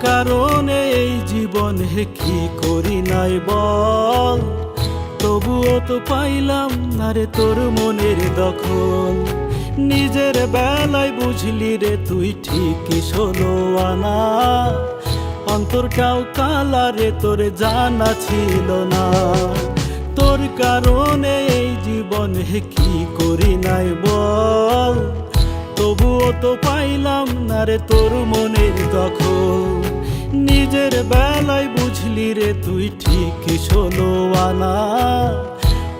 কারণে এই জীবনে কি করি নাই বল, তবুও তো পাইলাম না রে তোর মনের দখল। নিজের বেলায় বুঝলি রে তুই ঠিকই ষোলো আনা, অন্তরটাও কালা রে তোর জানা ছিল না। তোর কারণে এই জীবনে কি করি নাই বল, তবুও তো পাইলাম না রে তোর মনের দখল। নিজের বেলায় বুঝলি রে তুই ঠিকই ষোলো আনা,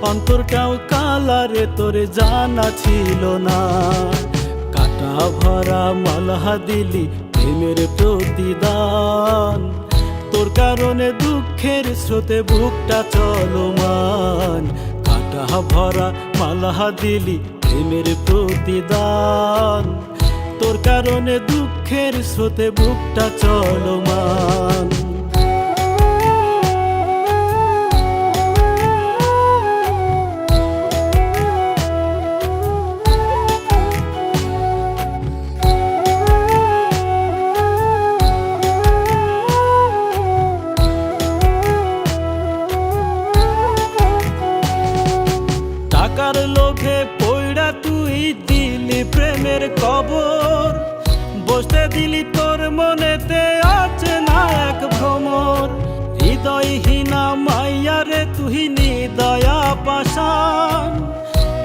অন্তরটাও কালা রে তোর জানা ছিল না। কাটা ভরা মালা দিলি প্রেমের প্রতিদান, তোর কারণে দুঃখের স্রোতে বুকটা চলমান। কাটা ভরা মালা দিলি প্রেমের প্রতিদান, তোর কারণে দুঃখের স্রোতে বুকটা চলমান। টাকার লোভে পইড়া তুই দিলি প্রেমের কবর, বসতে দিলি তোর মনেতে আছে না এক ভ্রমর। হৃদয়হীনা মাইয়া রে তুই নিদয়া পাষাণ,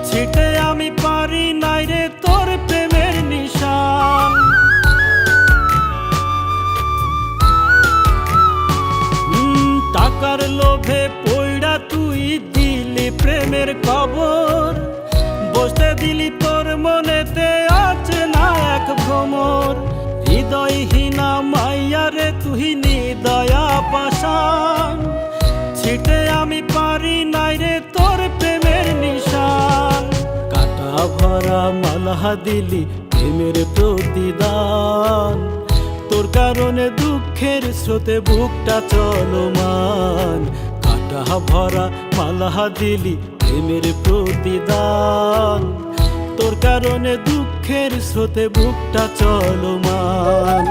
ছিটে আমি পারি নাই রে তোর প্রেমের নিশান। টাকার লোভে পইড়া তুই দিলি প্রেমের কবর, বসতে দিলি তোর মনেতে আছে না এক ভ্রমর। হৃদয়হীনা মাইয়া রে তুই নিদয়া পাষাণ, ছিটে আমি পারি নাই রে তোর প্রেমের নিশান। কাটা ভরা মালা দিলি প্রেমের প্রতিদান, তোর কারণে দুঃখের স্রোতে বুকটা চলমান। কাটা ভরা মালা দিলি প্রেমের প্রতিদান, তোর কারণে দুঃখের স্রোতে বুকটা চলমান।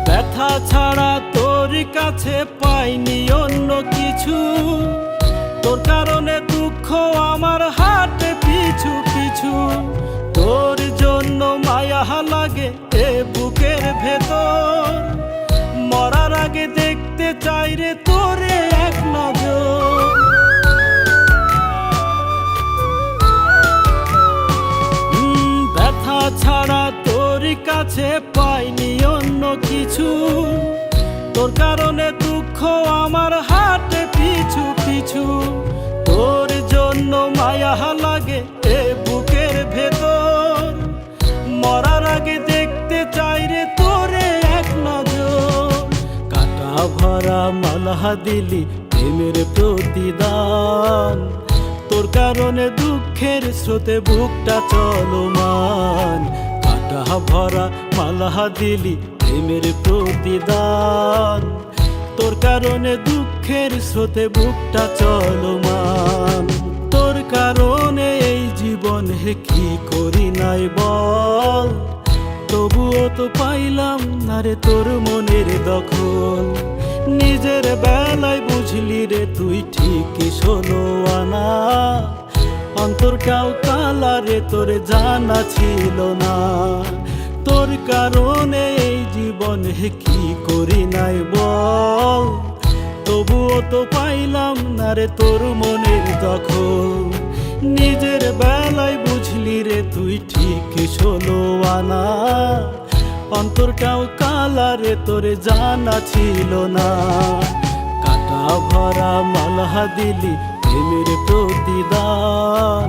ব্যথা ছাড়া তোর কাছে পাইনি অন্য কিছু, তোর কারণে দুঃখ আমার হাতে পিছু পিছু। তোর জন্য মায়া লাগে এ বুকের ভেতর, মরার আগে দেখতে চাই রে তোরে এক নজর। ব্যথা ছাড়া তোর কাছে পাইনি অন্য কিছু, তোর কারণে দুঃখ আমার হাতে পিছু পিছু। তোর জন্য মায়া লাগে এ বুকের ভেতর, মরার আগে দেখতে চাই রে তোরে এক নজর। কাটা ভরা মালা দিলি প্রেমের প্রতিদান, তোর কারণে দুঃখের স্রোতে বুকটা চলমান। কাটা ভরা মালা দিলি প্রেমের প্রতিদান, তোর কারণে দুঃখের স্রোতে বুকটা চলমান। তোর কারণে এই জীবনে কি করি নাই বল, তবুও তো পাইলাম না রে তোর মনের দখল। নিজের বেলায় বুঝলি রে তুই ঠিকই ষোলো আনা, অন্তরটাও কালা রে তোর জানা ছিল না। তোর কারণে এই জীবনে কি করি নাই বল, তবুও তো পাইলাম না রে তোর মনের দখল। নিজের বেলায় বুঝলি রে তুই ঠিকই ষোলো আনা, অন্তরটাও কালা রে তোর জানা ছিল না। কাটা ভরা মালা দিলি প্রেমের প্রতিদান,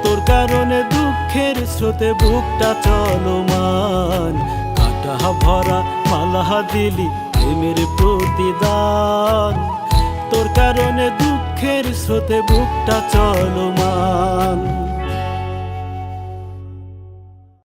তোর কারণে দুঃখের স্রোতে বুকটা চলমান। কাটা ভরা মালা দিলি প্রেমের প্রতিদান, তোর কারণে দুঃখের স্রোতে বুকটা চলমান।